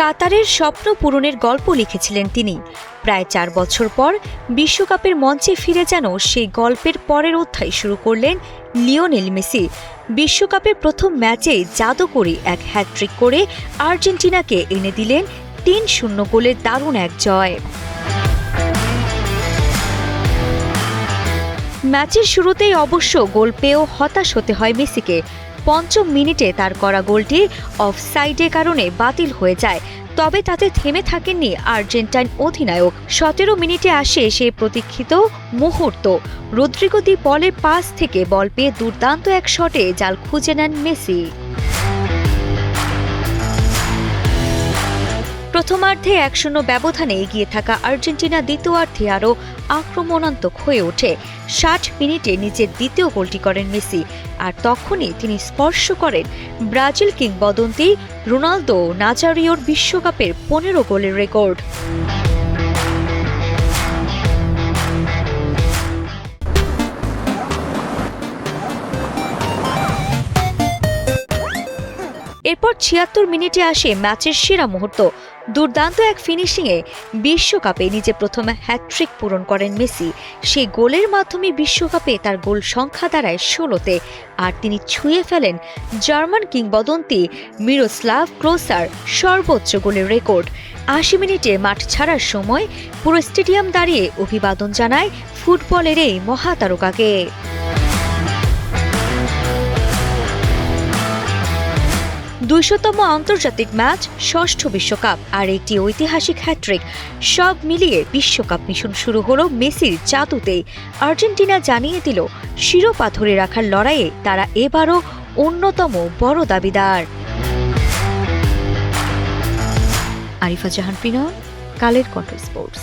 কাতারের স্বপ্ন পূরণের গল্প লিখেছিলেন তিনি। প্রায় ৪ বছর পর বিশ্বকাপের মঞ্চে ফিরে যেন সেই গল্পের পরের অধ্যায় শুরু করলেন লিওনেল মেসি। বিশ্বকাপের প্রথম ম্যাচে জাদুকরি এক হ্যাট্রিক করে আর্জেন্টিনাকে এনে দিলেন ৩-০ গোলের দারুণ এক জয়। ম্যাচের শুরুতেই অবশ্য গোল পেয়েও হতাশ হতে হয় মেসিকে। ৫ম মিনিটে তার করা গোলটি অফসাইডের কারণে বাতিল হয়ে যায়। তবে তাতে থেমে থাকেননি আর্জেন্টাইন অধিনায়ক। ১৭ মিনিটে আসে সেই প্রতীক্ষিত মুহূর্ত। রদ্রিগো দি পলের পাস থেকে বল পেয়ে দুর্দান্ত এক শটে জাল খুঁজে নেন মেসি। প্রথমার্ধে ১-০ ব্যবধানে এগিয়ে থাকা আর্জেন্টিনা দ্বিতীয়ার্ধে আরও আক্রমণাত্মক হয়ে ওঠে। ৬০ মিনিটে নিজের দ্বিতীয় গোলটি করেন মেসি, আর তখনই তিনি স্পর্শ করেন ব্রাজিল কিংবদন্তি রোনালদো নাজারিওর বিশ্বকাপের ১৫ গোলের রেকর্ড। এরপর ৭৬ মিনিটে আসে ম্যাচের সেরা মুহূর্ত। দুর্দান্ত এক ফিনিশিংয়ে বিশ্বকাপে নিজে প্রথম হ্যাটট্রিক পূরণ করেন মেসি। সেই গোলের মাধ্যমে বিশ্বকাপে তার গোল সংখ্যা দাঁড়ায় ১৬তে, আর তিনি ছুঁয়ে ফেলেন জার্মান কিংবদন্তি মিরোস্লাভ ক্লোসার সর্বোচ্চ গোলের রেকর্ড। ৮০ মিনিটে মাঠ ছাড়ার সময় পুরো স্টেডিয়াম দাঁড়িয়ে অভিবাদন জানায় ফুটবলের এই মহাতারকাকে। ২০০তম আন্তর্জাতিক ম্যাচ, ষষ্ঠ বিশ্বকাপ আর একটি ঐতিহাসিক হ্যাট্রিক, সব মিলিয়ে বিশ্বকাপ মিশন শুরু হলো মেসির জাদুতেই। আর্জেন্টিনা জানিয়ে দিল শিরোপা ধরে রাখার লড়াইয়ে তারা এবারও অন্যতম বড় দাবিদার। আরিফা জাহান, কালের কণ্ঠ স্পোর্টস।